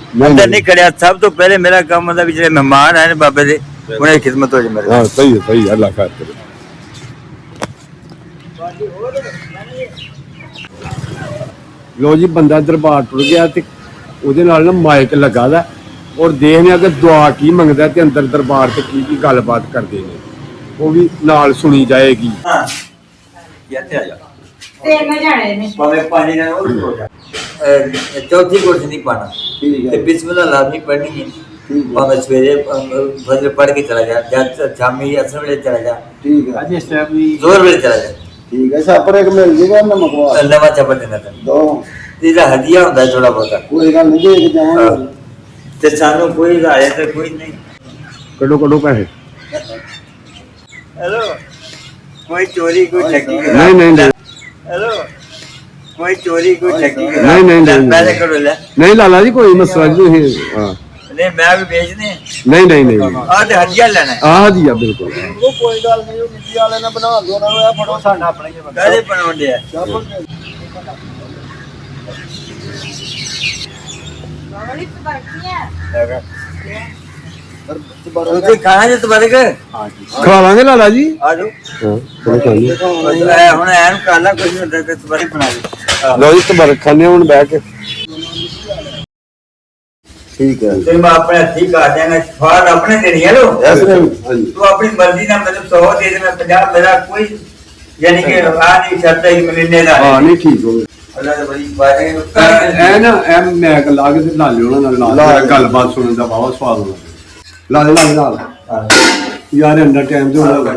अंदर नहीं खड़िया सब तो पहले मेरा काम मतलब जो मेहमान आए बाबे दे उन्हें खिदमत हो जाए मेरे। हाँ सही है अल्लाह खैर करे। लो जी बंदा दरबार टुर गया ते ਉਹਦੇ ਨਾਲ ਨਾ ਮਾਈਕ ਲੱਗਾ ਦਾ ਔਰ ਦੇਖਦੇ ਆ ਕਿ ਦੁਆ ਕੀ ਮੰਗਦਾ ਤੇ ਅੰਦਰ ਦਰਬਾਰ ਤੇ ਕੀ ਗੱਲਬਾਤ ਕਰਦੇ ਨੇ ਉਹ ਵੀ ਨਾਲ ਸੁਣੀ ਜਾਏਗੀ। हाँ याते आ जा तेरे में जाने ने बाबे पानी ना हो जा चौथी कोर्स नहीं पाना ठीक ते बिस्मिल्लाह लाजमी पढ़नी है बाबे सवेरे फजर पढ़ के चला जा या शामी असर वेले चला जा ठीक है ਅੱਜ ਇਸ ਟਾਈਮ ਵੀ जोर वेले चला जा ठीक है छापर एक मिल जाएगा ना मकवा नवा छापा देना तेन दो तेरा हदिया होता है थोड़ा बहुत कोई गल नहीं देख जावांगे ते सानू कोई आया तो कोई नहीं कड़ो कड़ो पैसे हेलो कोई चोरी कोई ठगी नहीं नहीं नहीं हेलो कोई चोरी कोई ठगी नहीं, नहीं, नहीं, पहले करो ले नहीं लाला जी कोई मसला नहीं हाँ नहीं मैं भी भेजने नहीं नहीं नहीं आ ते हदिया लेना है हाँ जी बिल्कुल ਉਹ ਕੋਈ ਗੱਲ ਨਹੀਂ ਉਹ ਮਿੱਟੀ ਵਾਲੇ ਨਾਲ ਬਣਾ ਦੋ ਉਹਨਾਂ ਨੂੰ ਇਹ ਫੜੋ ਸਾਡਾ ਆਪਣਾ ਹੀ ਬੰਦਾ काले बनाउंदे है वाली तो बरकी है तुझे खाना जो तुम्हारे घर खा लांगे लाला जी आ जाओ हाँ चलो खाने ਹੁਣ ਐਨ ਕਾਲਾ ਕੁਝ ਨਹੀਂ ਹੁੰਦਾ ਤੇ तुम्हारे बना दे लो जी तुम्हारे खाने ਹੁਣ ਬਹਿ ਕੇ ठीक है ਤੇ ਮੈਂ ਆਪਣੇ ਹੱਥੀ ਕਾਟ ਦਿਆਂਗਾ ਫਾੜ ਆਪਣੇ ਦੇਣੀ ਹੈ ਲੋ ऐसे हाँ जी ਤੂੰ ਆਪਣੀ ਮਰਜ਼ੀ ਨਾਲ ਮੈਨੂੰ 100 ਦੇ ਦੇ ਮੈਂ 50 ਮੇਰਾ ਕੋਈ ਯਾਨੀ ਕਿ ਆ ਨਹੀਂ ਸ਼ਰਤ ਹੈ ਕਿ ਮਹੀਨੇ ਦਾ हाँ नहीं ठीक हो ਅੱਲਾ ਦੇ ਬੜੀ ਬਾਰੇ ਐ ਨਾ ਐ ਮੈਕ ਲਾ ਕੇ ਤੇ ਲਾ ਲਿਓ ਉਹਨਾਂ ਨਾਲ ਲਾ ਗੱਲਬਾਤ ਸੁਣਨ ਦਾ ਬਹੁਤ ਸਵਾਦ ਹੁੰਦਾ ਲਾ ਦੇ ਲਾ ਯਾਰ ਅੰਦਰ ਟਾਈਮ ਤੇ ਹੋਣਾ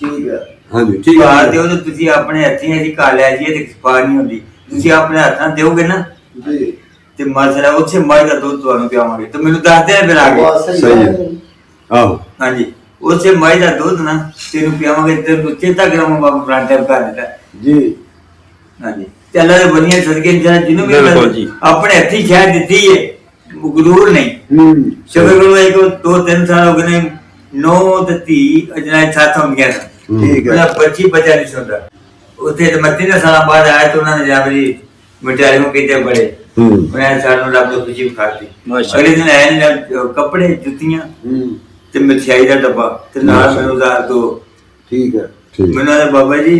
ਠੀਕ ਹੈ ਹਾਂਜੀ ਠੀਕ ਬਾਹਰ ਹੈ ਦਿਓ ਤੇ ਤੁਸੀਂ ਆਪਣੇ ਹੱਥੀਂ ਅਸੀਂ ਕਾ ਲਿਆ ਜੀ ਤੇ ਸਫਾਰ ਨਹੀਂ ਹੁੰਦੀ ਤੁਸੀਂ ਆਪਣੇ ਹੱਥਾਂ ਦਿਓਗੇ ਨਾ ਜੀ ਤੇ ਮਸਲਾ ਉੱਥੇ ਮੱਝ ਦਾ ਦੁੱਧ ਤੁਹਾਨੂੰ ਪਿਆਵਾਂਗੇ ਤੇ ਮੈਨੂੰ ਦੱਸ ਦੇ ਫਿਰ ਆ ਕੇ ਸਹੀ ਹੈ ਆਹੋ ਹਾਂਜੀ ਉੱਥੇ ਮੱਝ ਦਾ ਦੁੱਧ ਨਾ ਤੈਨੂੰ ਪਿਆਵਾਂਗੇ ਤੇ ਤੂੰ ਚੇਤਾ ਕਰਾਂਗਾ ਬਾਬਾ ਪ੍ਰਾਂਟਰ ਕਰ ਦਿੱਤਾ ਜੀ ਹਾਂਜੀ ਤੇ ਅੱਲਾ ਦੇ ਬਨੀਆਂ ਸਦਕੇ ਜਿਹਨੂੰ ਵੀ ਬਿਲਕੁਲ ਮੈਂ ਜੀ। ਆਪਣੇ ਹੱਥੀ ਸ਼ਹਿ ਦਿੱਤੀ ਹੈ ਗਰੂਰ ਨਹੀਂ ਸ਼ੁਕਰ ਕਰੋ ਇੱਕ 2-3 ਸਾਲ ਹੋ ਗਏ ਨੇ 9 ਤੇ 30 ਅਜਨਾਇ ਸਾਥ ਹੋ ਗਿਆ ਠੀਕ ਹੈ। ਮੇਰਾ ਬੱਚੀ ਬਚਾ ਨਹੀਂ ਸੁਣਦਾ ਉੱਥੇ ਤੇ ਮੱਤੀ ਨੇ ਸਾਲਾਂ ਬਾਅਦ ਆਇਆ ਤੇ ਉਹਨਾਂ ਨੇ ਜਾ ਮੇਰੀ ਮਿਠਾਈ ਨੂੰ ਕਿਤੇ ਬੜੇ ਉਹਨਾਂ ਸਾਨੂੰ ਰੱਬ ਨੂੰ ਖੁਸ਼ੀ ਖਾਤੀ ਅਗਲੇ ਦਿਨ ਆਏ ਨੇ ਕੱਪੜੇ ਜੁੱਤੀਆਂ ਤੇ ਮਠਿਆਈ ਦਾ ਡੱਬਾ ਤੇ ਨਾਲ ਮੈਨੂੰ ਉਜ਼ਾਰ ਦੋ ਠੀਕ ਹੈ ਠੀਕ ਮੈਨੂੰ ਆਦੇ ਬਾਬਾ ਜੀ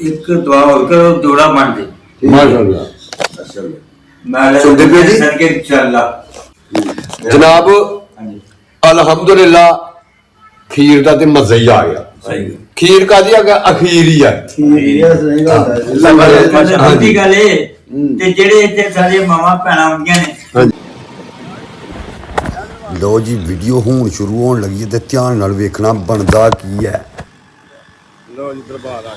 ਇੱਕ ਦੁਆ ਹੋਰ ਕਰੋ ਜੋੜਾ ਬਣ ਦੇ ਮਾਸ਼ਾਅੱਲਾ ਮੈਂ ਸੁਣਦੇ ਪਏ ਜੀ? ਸਦਕੇ ਇਨਸ਼ਾਅੱਲਾ ਜਨਾਬ ਹਾਂਜੀ ਅਲਹਮਦੁਲਿਲਾ ਖੀਰ ਦਾ ਤੇ ਮਜ਼ਾ ਹੀ ਆ ਗਿਆ ਸਹੀ ਖੀਰ ਕਾਦੀ ਆ ਅਖੀਰ ਹੀ ਆ ਸਹੀ ਗੱਲ ਏ ਤੇ ਜਿਹੜੇ ਇੱਥੇ ਸਾਡੇ ਮਾਵਾਂ ਭੈਣਾਂ ਹੁੰਦੀਆਂ ਨੇ ਲੋ ਜੀ ਵੀਡੀਓ ਹੁਣ ਸ਼ੁਰੂ ਹੋਣ ਲੱਗੀ ਹੈ ਤੇ ਧਿਆਨ ਨਾਲ ਵੇਖਣਾ ਬਣਦਾ ਕੀ ਹੈ। ਲੋ ਜੀ ਦਰਬਾਰ ਆ ਗਿਆ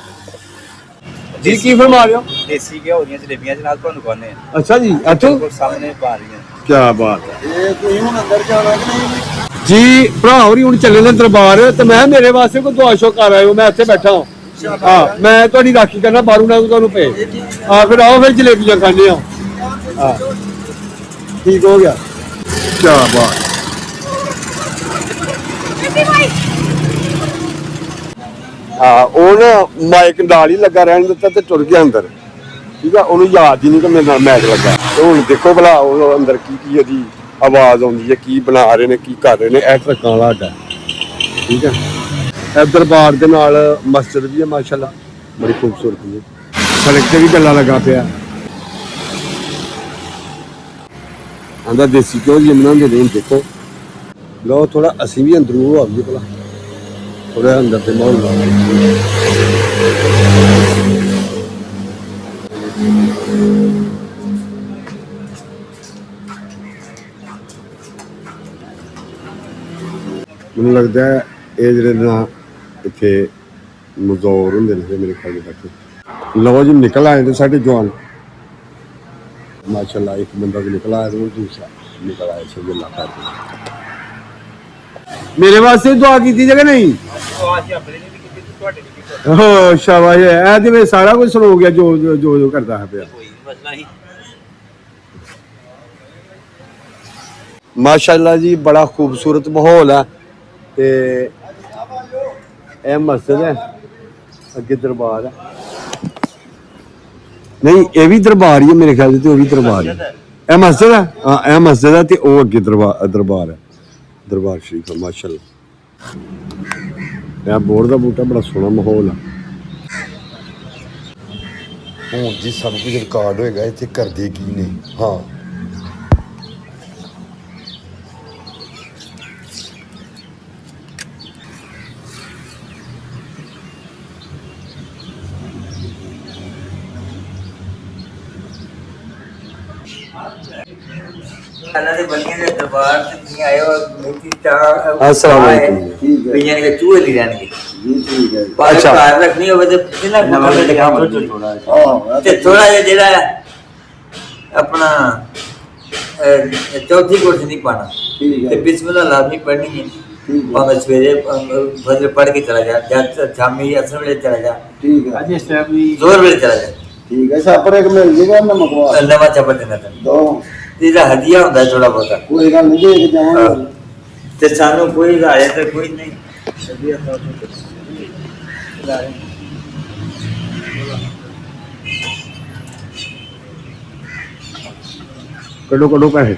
ਜੀ ਕੀ ਫਰਮਾ ਰਹੇ ਹੋ ਦੇਸੀ ਘਿਓ ਦੀਆਂ ਜਲੇਬੀਆਂ ਦੇ ਨਾਲ ਤੁਹਾਨੂੰ ਖਵਾਉਂਦੇ ਆ ਅੱਛਾ ਜੀ ਇੱਥੋਂ ਬਿਲਕੁਲ ਸਾਹਮਣੇ ਪਾ ਰਹੀਆਂ ਕੀ ਬਾਤ ਹੈ ਇਹ ਤੁਸੀਂ ਹੁਣ ਅੰਦਰ ਜਾਣਾ ਕਿ ਨਹੀਂ ਜੀ ਭਰਾ ਹੋਰੀ ਹੁਣ ਚੱਲੇ ਨੇ ਦਰਬਾਰ ਤੇ ਮੈਂ ਮੇਰੇ ਵਾਸਤੇ ਕੋਈ ਦੁਆ ਸ਼ੋ ਕਰ ਆਇਓ ਮੈਂ ਇੱਥੇ ਬੈਠਾ ਹਾਂ ਹਾਂ ਮੈਂ ਤੁਹਾਡੀ ਰਾਖੀ ਕਰਨਾ ਬਾਰੂ ਨਾ ਤੁਹਾਨੂੰ ਪਏ ਆ ਫਿਰ ਆਓ ਫਿਰ ਜਲੇਬੀਆਂ ਖਾਣੇ ਆ ਹਾਂ ਠੀਕ ਹੋ ਗਿਆ ਕੀ ਬਾਤ ਹਾਂ ਉਹ ਨਾ ਮਾਈਕ ਨਾਲ ਹੀ ਲੱਗਾ ਰਹਿਣ ਦਿੱਤਾ ਤੇ ਟੁਰ ਗਿਆ ਅੰਦਰ ਠੀਕ ਆ ਉਹਨੂੰ ਯਾਦ ਹੀ ਨਹੀਂ ਕਿ ਮੇਰੇ ਨਾਲ ਮੈਚ ਲੱਗਾ ਤੇ ਹੁਣ ਦੇਖੋ ਭਲਾ ਉਹ ਅੰਦਰ ਕੀ ਕੀ ਉਹਦੀ ਆਵਾਜ਼ ਆਉਂਦੀ ਹੈ ਕੀ ਬਣਾ ਰਹੇ ਨੇ ਕੀ ਕਰ ਰਹੇ ਨੇ ਇਹ ਟਰੱਕਾਂ ਵਾਲਾ ਅੱਡਾ ਠੀਕ ਹੈ ਇਹ ਦਰਬਾਰ ਦੇ ਨਾਲ ਮਸਜਿਦ ਵੀ ਹੈ ਮਾਸ਼ਾਅੱਲਾ ਬੜੀ ਖੂਬਸੂਰਤ ਹੈ ਸੜਕ ਤੇ ਵੀ ਗੱਲਾਂ ਲੱਗਾ ਪਿਆ ਆਂਦਾ ਦੇਸੀ ਘਿਓ ਜੀ ਬਣਾਉਂਦੇ ਨੇ ਦੇਖੋ ਲਓ ਥੋੜਾ ਅਸੀਂ ਵੀ ਅੰਦਰੋਂ ਆ ਗਏ ਭਲਾ ਥੋੜਾ ਅੰਦਰ ਤੇ ਮਾਹੌਲ ਮੈਨੂੰ ਲੱਗਦਾ ਹੈ ਇਹ ਜਿਹੜੇ ਨਾ ਇੱਥੇ ਮਜ਼ਦੂਰ ਹੁੰਦੇ ਨੇ ਮੇਰੇ ਖਿਆਲ ਵਿੱਚ ਲਓ ਜੀ ਨਿਕਲ ਆਏ ਨੇ ਸਾਡੇ ਜਵਾਨ ਮਾਸ਼ਾਅੱਲਾ ਇੱਕ ਬੰਦਾ ਵੀ ਨਿਕਲ ਆਇਆ ਤੇ ਦੂਸਰਾ ਨਿਕਲ ਆਇਆ ਸੀ ਅੱਲਾਹ ਕਰਕੇ ਮੇਰੇ ਵਾਸਤੇ ਦੁਆ ਕੀਤੀ ਜਗਾ ਨਹੀਂ ਆਵਾਜ਼ ਆਪਣੇ ਨੇ ਵੀ ਕੀਤੀ ਤੁਹਾਡੇ ਵੀ ਕੀਤੀ ਹੋ ਸ਼ਾਬਾਸ਼ ਇਹ ਜਿਵੇਂ ਸਾਰਾ ਕੁਝ ਸੁਣ ਹੋ ਗਿਆ ਜੋ ਕਰਦਾ ਹੈ ਪਿਆ ਕੋਈ ਮਸਲਾ ਨਹੀਂ माशाल्लाह जी बड़ा खूबसूरत माहौल है ते ਇਹ ਮਸਜਿਦ ਹੈ ਅੱਗੇ ਦਰਬਾਰ ਹੈ ਨਹੀਂ ਇਹ ਵੀ ਦਰਬਾਰ ਹੀ ਹੈ ਮੇਰੇ ਖਿਆਲ ਤੇ ਉਹ ਵੀ ਦਰਬਾਰ ਹੈ ਇਹ ਮਸਜਿਦ ਹੈ ਹਾਂ ਇਹ ਮਸਜਿਦ ਹੈ ਤੇ ਉਹ ਅੱਗੇ ਦਰਬਾਰ ਹੈ ਦਰਬਾਰ ਸ਼ਰੀਫ ਹੈ ਮਾਸ਼ਾਅੱਲਾ ਇਹ ਬੋਰਡ ਦਾ ਬੂਟਾ ਬੜਾ ਸੋਹਣਾ ਮਾਹੌਲ ਆ ਹੁਣ ਜੀ ਸਭ ਕੁਝ ਰਿਕਾਰਡ ਹੋਏਗਾ ਇੱਥੇ ਕਰਦੇ ਕੀ ਨੇ ਹਾਂ अल्लाह के बनिए के दरबार से नहीं आए और मूर्ति अस्सलाम वालेकुम। ठीक है भैया ने चूहे ले जाने जी ठीक है अच्छा कार रखनी होवे तो कितना नंबर पे लिखा थोड़ा हां ते थोड़ा ये जेड़ा अपना चौथी कोर्स नहीं पाना ठीक ते है बिस्मिल्लाह लाजमी पढ़नी है ठीक है भावे सवेरे फजर पढ़ के चला जा या शामी असर वेले चला जा ठीक है ਅੱਜ ਇਸ ਟਾਈਮ ਵੀ जोर वेले चला जा ठीक है छापर एक मिल जाएगा ना मकवा नवा चपड़ देना तेन दो ਇਹਦਾ ਹਦੀਆ ਹੁੰਦਾ ਥੋੜਾ ਬਹੁਤਾ कोई गल नहीं देख जाऊंगा ਤੇ ਸਾਨੂੰ ਕੋਈ ਰਾਏ ਤੇ ਕੋਈ ਨਹੀਂ ਕੱਢੋ ਪੈਸੇ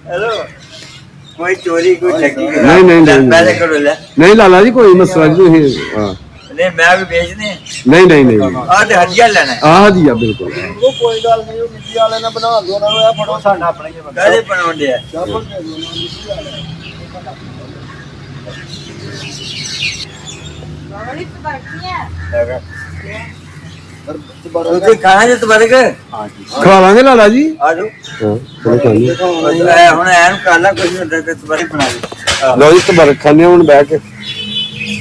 हेलो कोई चोरी कोई ठगी नहीं। पैसे करो ले नहीं लाला जी कोई मसला नहीं हाँ नहीं मैं भी बेचने नहीं आ ते हदिया लेना है ਆਹ ਜੀ ਆ ਬਿਲਕੁਲ वो कोई गल नहीं वो मिट्टी वाले ने बना दो ना वो फटो साडा अपना ही बंदा काले बनाउंदे आ छापर दे दो ना मिट्टी वाले बड़ी बर्फियां तू खाना जे तुम्हारे घर ਖਵਾ ਲਾਂਗੇ ਲਾਲਾ ਜੀ आ जाओ ਹਾਂ ਚਲੋ ਖਾਈਏ ए हुन ऐन काला कुछ नहीं होता ते तुम्हारे बना दे ਲਓ ਜੀ ਤਬਰਕ ਖਾਣੇ ਹੁਣ ਬਹਿ ਕੇ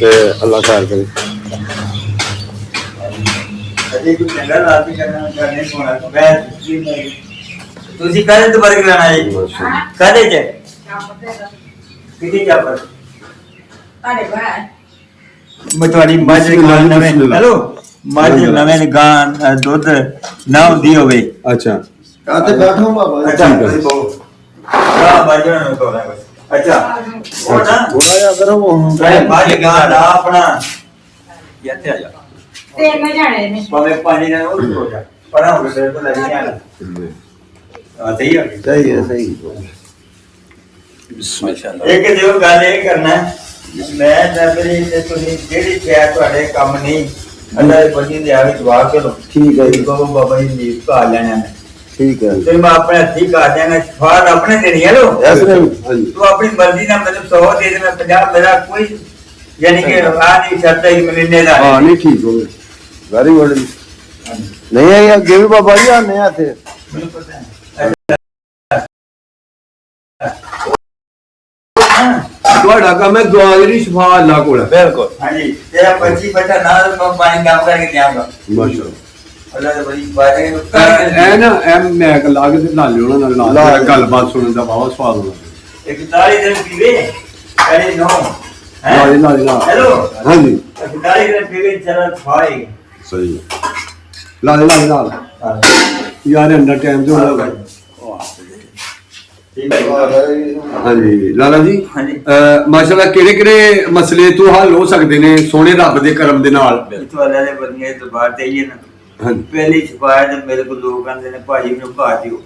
ਤੇ ਅੱਲਾਹ ਖੈਰ ਕਰੇ एक चंगा आदमी करने कोना मैं ਤੁਸੀਂ ਕਾਹਦੇ ਤੋਂ ਬਰਗ ਲੈਣਾ ਹੈ ਕਾਹਦੇ ਚ ਕਿਹਦੀ ਚਾਪਰ ਤੁਹਾਡੇ ਕੋਲ ਮੈਂ ਤੁਹਾਡੀ ਮੱਝ ਗਾਂ ਨਵੇਂ ਹੈਲੋ ਮੱਝ ਨਵੇਂ ਗਾਂ ਦੁੱਧ ਨਾ ਹੁੰਦੀ ਹੋਵੇ ਅੱਛਾ आते बैठो बाबा ਅੱਛਾ ਤੁਸੀਂ ਕਹੋ ਹਾਂ ਮੱਝ ਨੂੰ ਕਹੋ ਨਾ ਬਸ ਅੱਛਾ ਉਹ ਨਾ थोड़ा अगर वो ਮੱਝ ਗਾਂ ਦਾ ਆਪਣਾ ਇੱਥੇ ਆ ਜਾ ਤਿੰਨ ਜਾਣੇ ਨੇ ਭਾਵੇਂ ਪਾਣੀ ਨਾਲ ਉਹ ਹੋ ਜਾ ਪਰਾਂ ਹੋ ਕੇ ਤੇ ਲੱਗ ਗਿਆ ਆ ਸਹੀ ਆ सही है सही ਇੱਕ ਜੋ ਗੱਲ ਇਹ ਕਰਨਾ ਮੈਂ ਨਬਰੀ ਤੇ ਤੁਸੀਂ ਜਿਹੜੀ ਸ਼ੈ ਤੁਹਾਡੇ ਕੰਮ ਨਹੀਂ ਅੱਲਾ ਦੇ ਬੰਦੇ ਦੇ ਆਵੇ ਦੁਆ ਕਰੋ ठीक है जी, ਕਹੋ ਬਾਬਾ ਜੀ ਨੀਤ ਪਾ ਲੈਣਾ ਮੈਂ ठीक है ਤੇ ਮੈਂ ਆਪਣੇ ਹੱਥੀ ਕਰ ਦਿਆਂਗਾ ਫਾਰ ਆਪਣੇ ਦੇਣੀ ਹੈ ਲੋ ऐसे ਹਾਂਜੀ ਤੂੰ ਆਪਣੀ ਮਰਜ਼ੀ ਨਾਲ ਮੈਨੂੰ 100 ਦੇ ਦੇ ਮੈਂ 50 ਮੇਰਾ ਕੋਈ ਯਾਨੀ ਕਿ ਆ ਨਹੀਂ ਸ਼ਰਤ ਹੈ ਕਿ ਮਹੀਨੇ ਦਾ ਹਾਂ ਨਹੀਂ ਠੀਕ ਹੋ ਗਿਆ वेरी गुड नहीं है ये गिव बाबा जी आने आते ਮੈਨੂੰ ਪਤਾ ਹੈ ਤੁਹਾਡਾ ਕੰਮ ਹੈ ਦੁਆ ਦੀ ਸ਼ਫਾ ਅੱਲਾਹ ਕੋਲ ਹੈ बिल्कुल ਹਾਂਜੀ ਤੇਰਾ ਬੱਚੀ ਬੱਚਾ ਨਾਲ ਪਾਣੀ ਕੰਮ ਕਰਕੇ ਦਿਆਂਗਾ ਮਾਸ਼ਾਅੱਲਾ ਅੱਲਾ ਦੇ ਬੜੀ ਬਾਰੇ ਇਹ ਨਾ ਇਹ ਮੈਂ ਲਾ ਕੇ ਤੇ ਲਾ ਲਿਓ ਉਹਨਾਂ ਨਾਲ ਲਾ ਲਾ ਕੇ ਗੱਲਬਾਤ ਸੁਣਨ ਦਾ ਬਹੁਤ ਸਵਾਦ ਆਉਂਦਾ ਇੱਕ ਤਾਲੀ ਦਿਨ ਪੀਵੇ ਅਰੇ ਨੋ ਲਾ ਦੇ ਹੈਲੋ ਹਾਂਜੀ ਇੱਕ ਤਾਲੀ ਦਿਨ ਪੀਵੇ ਚਲਾ ਖਾਏ ਸਹੀ ਹੈ ਲਾ ਦੇ ਯਾਰ ਅੰਦਰ ਟਾਈਮ ਤੇ ਹੋਣਾ ਹਾਂਜੀ ਲਾਲਾ ਜੀ ਹਾਂਜੀ ਮਾਸ਼ਾਅੱਲਾ ਕਿਹੜੇ ਮਸਲੇ ਤੋਂ ਹੱਲ ਹੋ ਸਕਦੇ ਨੇ ਸੋਹਣੇ ਰੱਬ ਦੇ ਕਰਮ ਦੇ ਨਾਲ ਇਤੋਂ ਅੱਲਾ ਦੇ ਬੰਦੇ ਦਰਬਾਰ ਤੇ ਹੀ ਨਾ ਹਾਂਜੀ ਪਹਿਲੀ ਸ਼ਿਕਾਇਤ ਮੇਰੇ ਕੋਲ ਲੋਕ ਆਂਦੇ ਨੇ ਭਾਜੀ ਨੂੰ ਘਾ ਦਿਓ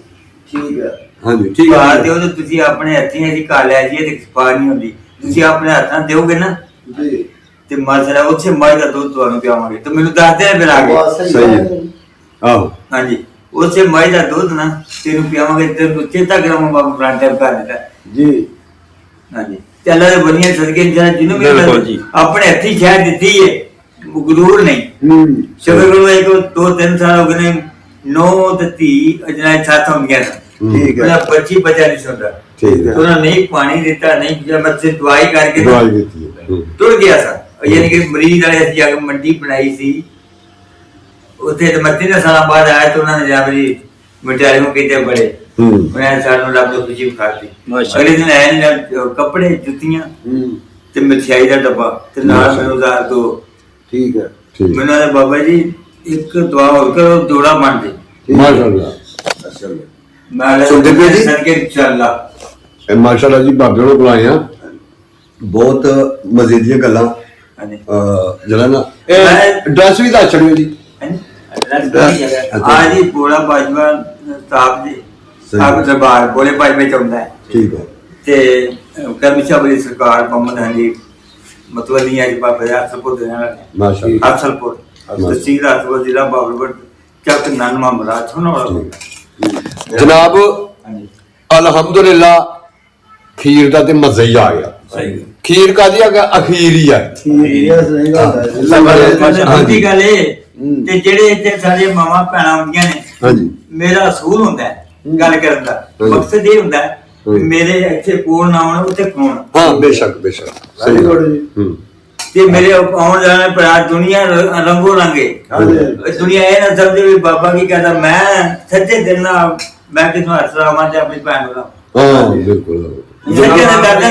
ठीक है ਹਾਂਜੀ ਠੀਕ ਘਾ ਹੈ ਦਿਓ ਤੇ ਤੁਸੀਂ ਆਪਣੇ ਹੱਥੀਂ ਅਸੀਂ ਘਾ ਲਿਆ ਜੀ ਤੇ ਸਫਾ ਨਹੀਂ ਹੁੰਦੀ ਤੁਸੀਂ ਆਪਣੇ ਹੱਥਾਂ ਦਿਓਗੇ ਨਾ जी ਤੇ ਮਸਲਾ ਉੱਥੇ ਮੱਝ ਦਾ ਦੁੱਧ ਤੁਹਾਨੂੰ ਪਿਆਵਾਂਗੇ ਤੇ ਮੈਨੂੰ ਦੱਸ ਦੇ ਫਿਰ ਆ ਕੇ बात सही है। ਆਹੋ ਹਾਂਜੀ ਉੱਥੇ ਮੱਝ ਦਾ ਦੁੱਧ ਨਾ ਤੈਨੂੰ ਪਿਆਵਾਂਗੇ ਤੇ ਤੂੰ ਚੇਤਾ ਕਰਾਂਗਾ ਬਾਬਾ ਪ੍ਰਾਂਤ ਕਰ ਦਿੱਤਾ जी ਹਾਂਜੀ ਤੇ ਅੱਲਾ ਦੇ ਬਣੀਆਂ ਸਦਕੇ ਜਿਹੜਾ ਜਿਹਨੂੰ ਵੀ ਬਿਲਕੁਲ ਜੀ। ਆਪਣੇ ਹੱਥੀਂ ਸ਼ਹਿਦ ਦਿੱਤੀ ਹੈ ਗਰੂਰ ਨਹੀਂ ਸ਼ੁਕਰ ਕਰੋ ਇੱਕ 2-3 ਸਾਲ ਹੋ ਗਏ ਨੇ 9 ਤੇ 30 ਅਜਨਾ 7 ਹੋ ਗਿਆ ठीक है ਉਹਨਾਂ ਬੱਚੀ ਬਚਾ ਨਹੀਂ ਸੁਣਦਾ ਠੀਕ ਹੈ ਉਹਨਾਂ ਨਹੀਂ ਪਾਣੀ ਦਿੱਤਾ ਨਹੀਂ ਜਦ ਬੱਚੇ ਦਵਾਈ ਕਰਕੇ ਨਾ ਦਵਾਈ ਦਿੱਤੀ ਹੈ ਟੁੱਟ ਗਿਆ ਸੀ ਯਾਨੀ ਕਿ ਮਰੀਜ਼ ਵਾਲੇ ਅਸੀਂ ਜਾ ਕੇ ਮੰਡੀ ਬਣਾਈ ਸੀ ਉੱਥੇ ਤੇ ਮੱਤੀ ਦੇ ਸਾਲਾਂ ਬਾਅਦ ਆਇਆ ਤੇ ਉਹਨਾਂ ਨੇ ਜਾ ਮੇਰੀ ਮਟਿਆਰੇ ਨੂੰ ਕਿਤੇ ਬੜੇ ਮੈਂ ਸਾਨੂੰ ਰੱਬ ਤੋਂ ਖੁਸ਼ੀ ਖਾਤੀ ਅਗਲੇ ਦਿਨ ਆਏ ਨੇ ਕੱਪੜੇ ਜੁੱਤੀਆਂ ਤੇ ਮਠਿਆਈ ਦਾ ਡੱਬਾ ਤੇ ਨਾਲ ਮੈਨੂੰ ਦਾ ਦੋ ठीक है ਠੀਕ ਮੈਨੂੰ ਆਦੇ ਬਾਬਾ ਜੀ ਇੱਕ ਦੁਆ ਹੋਰ ਕਰੋ ਜੋੜਾ ਬਣ ਦੇ ਮਾਸ਼ਾਅੱਲਾ ਮੈਂ ਸੁਣਦੇ ਪਏ ਜੀ? ਸਦਕੇ ਚੱਲਾ ਇਹ ਮਾਸ਼ਾਅੱਲਾ ਜੀ ਬਾਬੇ ਨੂੰ ਬੁਲਾਇਆ ਬਹੁਤ ਮਜ਼ੇ ਦੀਆਂ ਗੱਲਾਂ ਹਾਂਜੀ ਜਿਹੜਾ ਨਾ ਇਹ ਡਰੈਸ ਵੀ ਦੱਸ ਛੜਿਓ ਜੀ ਆ ਜੀ ਬੋਲਾ ਬਾਜਵਾ ਸਾਹਿਬ ਜੀ ਆਪ ਦਰਬਾਰ ਬੋਲੇ ਬਾਜਵੇ ਚ ਆਉਂਦਾ ਹੈ ਠੀਕ ਹੈ ਤੇ ਕਰਮਚਾ ਬੜੀ ਸਰਕਾਰ ਮੁਹੰਮਦ ਹਨੀ ਮਤਵਲੀ ਹੈ ਜੀ ਬਾਬਾ ਅਸਲਪੁਰ ਦੇ ਨਾਲ ਮਾਸ਼ਾਅੱਲਾ ਅਸਲਪੁਰ ਤਹਿਸੀਲ ਅਸਲਪੁਰ ਜ਼ਿਲ੍ਹਾ ਬਾਬਰਪੁਰ ਚੱਕ ਨਨ ਮਾਮਲਾ ਸੁਣੋ ਜਨਾਬ ਹਾਂਜੀ ਅਲਹਮਦੁਲਿਲਾ ਖੀਰ ਦਾ ਤੇ ਮਜ਼ਾ ਹੀ ਆ ਗਿਆ ਸਹੀ ਖੀਰ ਕਾਦੀ ਆ ਅਖੀਰ ਹੀ ਆ ਠੀਕ ਹੈ ਸਹੀ ਗੱਲ ਹੈ ਦੂਜੀ ਗੱਲ ਇਹ ਤੇ ਜਿਹੜੇ ਇੱਥੇ ਸਾਡੇ ਮਾਵਾਂ ਭੈਣਾਂ ਹੁੰਦੀਆਂ ਨੇ ਹਾਂਜੀ ਮੇਰਾ ਅਸੂਲ ਹੁੰਦਾ ਹੈ ਗੱਲ ਕਰਨ ਦਾ ਮਕਸਦ ਇਹ ਹੁੰਦਾ ਹੈ ਵੀ ਮੇਰੇ ਇੱਥੇ ਕੋਲ ਨਾ ਆਉਣ ਉੱਥੇ ਖੋਣ ਹਾਂ ਬੇਸ਼ੱਕ ਸਹੀ ਗੱਲ ਜੀ ਤੇ ਮੇਰੇ ਆਉਣ ਜਾਣ ਪਰ ਦੁਨੀਆ ਰੰਗੋ ਰੰਗੇ ਦੁਨੀਆ ਇਹ ਨਾ ਸਮਝੇ ਵੀ ਬਾਬਾ ਕੀ ਕਹਿੰਦਾ ਮੈਂ ਸੱਚੇ ਦਿਲ ਨਾਲ ਮੈਂ ਕਿਥੋਂ ਅਸਲਾਮਾਂ ਤੇ ਆਪਣੀ ਭੈਣ ਨੂੰ ਹਾਂ ਬਿਲਕੁਲ ਸੱਚੇ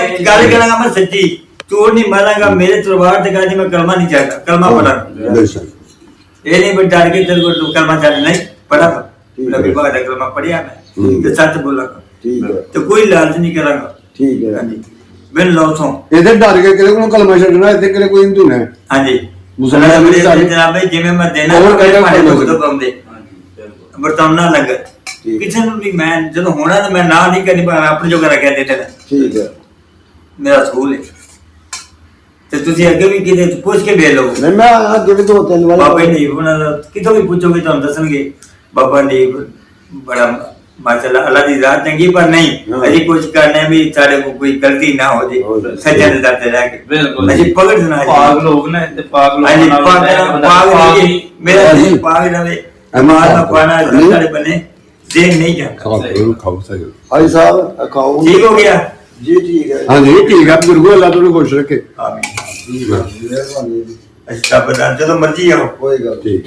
ਦਿਲ ਗੱਲ ਕਰਾਂਗਾ ਮੈਂ ਸੱਚੀ ਝੂਠ ਨਹੀਂ ਮਾਰਾਂਗਾ ਮੇਰੇ ਤਲਵਾਰ ਤੇ ਕਹਿੰਦੀ ਮੈਂ ਕਲਮਾ ਨਹੀਂ ਚਾਹਤਾ ਕਲਮਾ ਪੜਾ ਬੇਸ਼ੱਕ ਇਹ ਨਹੀਂ ਬਈ ਡਰ ਕੇ ਤੇਰੇ ਕੋਲ ਤੂੰ ਕਲਮਾ ਚਾਹ ਨਹੀਂ ਪੜਾ ਨਬੀ ਬਾਬਾ ਦਾ ਕਲਮਾ ਪੜਿਆ ਮੈਂ ਤੇ ਸੱਚ ਬੋਲਾਂਗਾ ਠੀਕ ਹੈ ਤੇ ਕੋਈ ਲਾਲਚ ਨਹੀਂ ਕਰਾਂਗਾ ਠੀਕ ਹੈ ਹਾਂਜੀ ਬਿਨ ਲੋਥੋਂ ਇਹਦੇ ਡਰ ਕੇ ਕਿਹੜੇ ਕੋਲ ਕਲਮਾ ਛੱਡਣਾ ਇੱਥੇ ਕਿਹੜੇ ਕੋਈ ਹਿੰਦੂ ਨੇ ਹਾਂਜੀ ਮੁਸਲਮਾਨ ਵੀ ਸਾਰੇ ਜਨਾਬ ਜਿਵੇਂ ਮੈਂ ਦੇਣਾ ਹੋਰ ਕਹਿੰਦਾ ਭਾਂਡੇ ਕੋਈ ਧੋ ਪਾਉਂਦੇ ਵਰਤਾਉਣਾ ਲੱਗ ਕਿਸੇ ਨੂੰ ਵੀ ਮੈਂ ਜਦੋਂ ਹੋਣਾ ਤਾਂ ਮੈਂ ਨਾ ਨਹੀਂ ਕਰਨੀ ਪਰ ਆਪਣੇ ਜੋਗਾ ਰੱਖਿਆ ਦੇ ਦੇਣਾ ਠੀਕ ਹੈ ਮੇਰਾ ਸਕੂਲ ਹੈ ਤੇ ਤੁਸੀਂ ਅੱਗੇ ਵੀ ਕਿਤੇ ਪੁੱਛ ਕੇ ਵੇਖ ਲਓ ਨਹੀਂ ਮੈਂ ਅੱਗੇ ਵੀ 2-3 ਵਾਰ ਬਾਬਾ ਨੇ ਉਹਨਾਂ ਦਾ ਕਿਤੋਂ ਵੀ ਪੁੱਛੋਗੇ ਤੁਹਾਨੂੰ ਦੱਸਣਗੇ ਬਾਬਾ ਨੇ ਬੜਾ ਮਾਸ਼ਾਅੱਲਾ ਅੱਲਾ ਦੀ ਜ਼ਾਤ ਚੰਗੀ ਪਰ ਨਹੀਂ ਅਸੀਂ ਕੁਝ ਕਰਨੇ ਵੀ ਸਾਡੇ ਕੋਲ ਕੋਈ ਗਲਤੀ ਨਾ ਹੋ ਜੇ ਸੱਚੇ ਦੇ ਦਰ ਤੇ ਰਹਿ ਕੇ ਬਿਲਕੁਲ ਅਸੀਂ ਪਕੜ ਨਾ ਪਾਗ ਲੋਕ ਨੇ ਤੇ ਪਾਗ ਲੋਕਾਂ ਹਾਂਜੀ ਨਾਲ ਪਾਗ ਮੇਰਾ ਦਿਲ ਪਾਗ ਰਵੇ ਮਾਰ ਦਾ ਪਾਣਾ ਸਾਡੇ ਬਨੇ ਦੇ ਨਹੀਂ ਜਾਂਦਾ ਖਾਓ ਸਹੀ ਭਾਈ ਸਾਹਿਬ ਅਕਾਊਂਟ ਠੀਕ ਹੋ ਗਿਆ ਜੀ ਠੀਕ ਹੈ ਹਾਂਜੀ ਠੀਕ ਹੈ ਬਜ਼ੁਰਗੋ ਅੱਲਾਹ ਤੁਹਾਨੂੰ ਖੁਸ਼ ਰੱਖੇ ਆਮੀਨ ਮਿਹਰਬਾਨੀ ਜੀ ਅੱਛਾ ਬਤਾ ਜਦੋਂ ਮਰਜੀ ਆਓ ਕੋਈ ਗੱਲ ਠੀਕ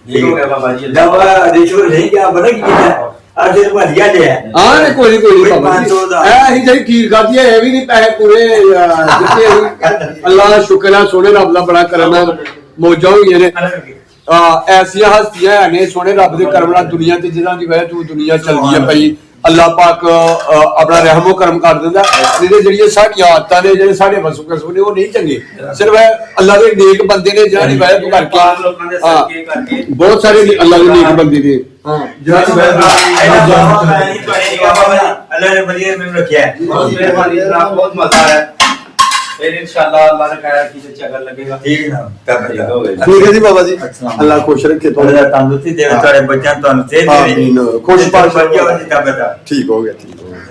ਠੀਕ ਹੋ ਗਿਆ ਬਾਬਾ ਜੀ ਦਵਾ ਦੇਖੋ ਨਹੀਂ ਕਿਆ ਬੜਾ ਕੀ ਕੀਤਾ ਆ ਜੇ ਭਜਿਆ ਲਿਆ ਹਾਂ ਨਹੀਂ ਕੋਈ ਕੋਈ ਬਾਬਾ 500 ਦਾ। ਇਹ ਅਸੀਂ ਜਿਹੜੀ ਖੀਰ ਖਾਧੀ ਹੈ ਇਹ ਵੀ ਨਹੀਂ ਪੈਸੇ ਪੂਰੇ ਦਿੱਤੇ ਅਸੀਂ ਅੱਲਾਹ ਦਾ ਸ਼ੁਕਰ ਹੈ ਸੋਹਣੇ ਰੱਬ ਦਾ ਬੜਾ ਕਰਮ ਹੈ ਮੌਜਾਂ ਹੋਈਆਂ ਨੇ ਐਸੀਆਂ ਹਸਤੀਆਂ ਨੇ ਸੋਹਣੇ ਰੱਬ ਦੇ ਕਰਮ ਨਾਲ ਦੁਨੀਆ ਤੇ ਜਿਨ੍ਹਾਂ ਦੀ ਵਜ੍ਹਾ ਤੋਂ ਦੁਨੀਆ ਚੱਲਦੀ ਹੈ ਪਈ ਅੱਲਾਹ ਪਾਕ ਆਪਣਾ ਰਹਿਮੋ ਕਰਮ ਕਰ ਦਿੰਦਾ ਨਹੀਂ ਤੇ ਜਿਹੜੀਆਂ ਸਾਡੀਆਂ ਆਦਤਾਂ ਨੇ ਜਿਹੜੇ ਸਾਡੇ ਵਸੂਕਸ ਨੇ ਉਹ ਨਹੀਂ ਚੰਗੇ ਸਿਰਫ ਅੱਲਾਹ ਦੇ ਨੇਕ ਬੰਦੇ ਨੇ ਜਿਹਨਾਂ ਦੀ ਵਜ੍ਹਾ ਤੋਂ ਪਾਗ ਲੋਕਾਂ ਦੇ ਸਦਕੇ ਕਰਕੇ ਬਹੁਤ ਸਾਰੇ ਅੱਲਾਹ ਦੇ ਨੇਕ ਬੰਦੇ ਨੇ ਅੱਲਾ ਨੇ ਵਧੀਆ ਮੈਨੂੰ ਰੱਖਿਆ ਬਹੁਤ ਮਿਹਰਬਾਨੀ ਜਨਾਬ ਬਹੁਤ ਮਜ਼ਾ ਆਇਆ ਫਿਰ ਇਨਸ਼ਾਅੱਲਾ ਅੱਲਾਹ ਨੇ ਕਹਿਆ ਕਿ ਤੇ ਅਗਰ ਲੱਗੇਗਾ ਠੀਕ ਨਾ ਤਬ ਠੀਕ ਹੈ ਜੀ ਬਾਬਾ ਜੀ ਅੱਲਾਹ ਖੁਸ਼ ਰੱਖੇ ਤੁਹਾਡਾ ਤੰਦਰੁਸਤੀ ਦੇਵੇ ਤੁਹਾਡੇ ਬੱਚਿਆਂ ਤੁਹਾਨੂੰ ਸਿਹਤ ਦੇਵੇ ਆਮੀਨ। ਖੁਸ਼ ਬਾਸ਼ ਬੱਚਿਆਂ ਵਾਲੀ ਤਬ ਦਾ ਠੀਕ ਹੋ ਗਿਆ ਠੀਕ ਹੋ ਗਿਆ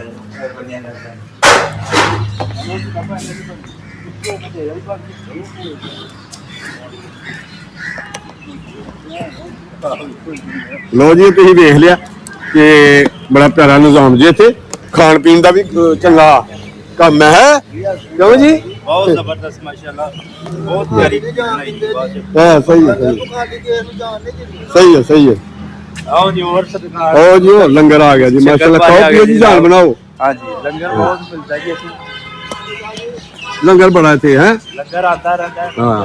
ਲੋ ਜੀ ਤੁਸੀਂ ਵੇਖ ਲਿਆ ਕਿ ਬੜਾ ਪਿਆਰਾ ਨਿਜ਼ਾਮ ਜੀ ਇੱਥੇ ਖਾਣ ਪੀਣ ਦਾ ਵੀ ਚੰਗਾ ਕੰਮ ਹੈ ਕਿਉਂ ਜੀ ਬਹੁਤ ਜ਼ਬਰਦਸਤ ਮਾਸ਼ਾਅੱਲਾ ਬਹੁਤ ਪਿਆਰੀ ਬਣਾਈ ਜੀ ਬਾਤ ਹਾਂ ਸਹੀ ਹੈ ਸਹੀ ਹੈ ਸਹੀ ਹੈ ਆਓ ਜੀ ਹੋਰ ਸਦਕਾ ਉਹ ਜੀ ਉਹ ਲੰਗਰ ਆ ਗਿਆ ਜੀ ਮਾਸ਼ਾਅੱਲਾ ਖਾਓ ਪੀਓ ਜੀ ਜਾਨ ਬਣਾਓ हाँ जी लंगर बहुत मिलता है जी ਲੰਗਰ ਬੜਾ ਇੱਥੇ ਹੈ लंगर आता रहता है हाँ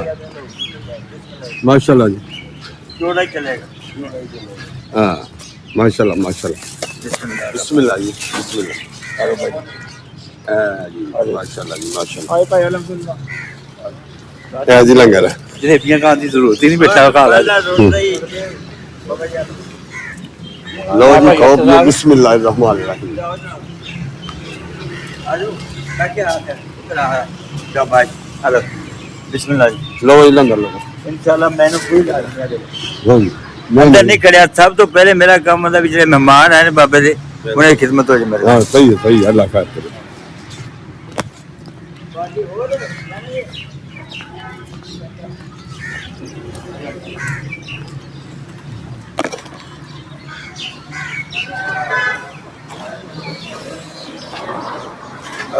माशाल्लाह जी जोड़ा ही चलेगा हाँ माशाल्लाह माशाल्लाह बिस्मिल्लाह जी बिस्मिल्लाह अरे भाई जी माशाल्लाह जी माशाल्लाह आए भाई अल्हम्दुलिल्लाह है जी लंगर है जलेबियां खाने की जरूरत ही नहीं बेटा खा रहा लो जी खाओ पियो बिस्मिल्लाह रहमान रहीम आजो क्या हाथ है इतना है क्या भाई हेलो बिस्मिल्लाह लो जी लंगर लो इंशाल्लाह मैंने कोई ला नहीं है हाँ जी अंदर नहीं करिया सब तो पहले मेरा काम मतलब जो मेहमान है बाबे दे उन्हें खिदमत हो जाए मेरे हाँ सही है अल्लाह खैर करे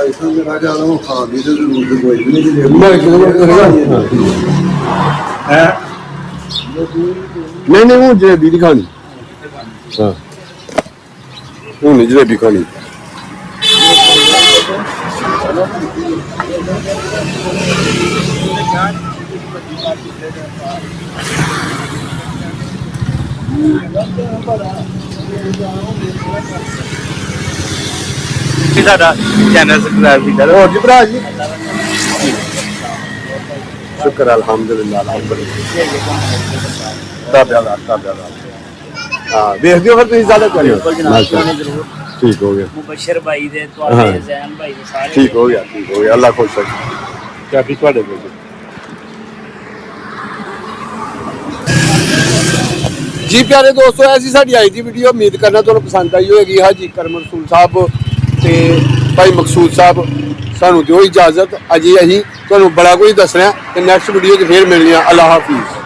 ऐसा जगह जा रहा हूँ खाने की जरूरत कोई भी नहीं मैं नहीं वो जलेबी नहीं खानी हाँ वो नहीं जलेबी खानी साडा चैनल सब्सक्राइब कीता और जी भरा जी ਸ਼ੁਕਰ ਅਲਹਮਦੁਲਿਲਾ ਤਾਬਿਆਦਾਰ ਹਾਂ ਵੇਖ ਦਿਓ ਫਿਰ ਤੁਸੀਂ ਜ਼ਿਆਦਾ ਕਰਿਓ ਜ਼ਰੂਰ ਠੀਕ ਹੋ ਗਿਆ ਮੁਬਸ਼ਰ ਭਾਈ ਦੇ ਹਾਂ। ਤੁਹਾਡੇ ਜ਼ੈਨ ਭਾਈ ਦੇ ਸਾਰੇ ਠੀਕ ਹੋ ਗਿਆ ਅੱਲਾਹ ਖੁਸ਼ ਰੱਖੇ ਚਾਬੀ ਤੁਹਾਡੇ ਕੋਲ ਜੀ ਪਿਆਰੇ ਦੋਸਤੋ ਐਸੀ ਸਾਡੀ ਅੱਜ ਦੀ ਵੀਡੀਓ ਉਮੀਦ ਕਰਨਾ ਤੁਹਾਨੂੰ ਪਸੰਦ ਆਈ ਹੋਵੇਗੀ ਹਾਜੀ ਕਰਮ ਰਸੂਲ ਸਾਹਿਬ ਤੇ ਭਾਈ ਮਕਸੂਦ ਸਾਹਿਬ ਸਾਨੂੰ ਦਿਓ ਇਜਾਜ਼ਤ ਅਜੇ ਅਸੀਂ ਤੁਹਾਨੂੰ ਬੜਾ ਕੁਝ ਦੱਸਣਾ ਤੇ ਨੈਕਸਟ ਵੀਡੀਓ 'ਚ ਫੇਰ ਮਿਲਦੇ ਹਾਂ ਅੱਲਾਹ ਹਾਫਿਜ਼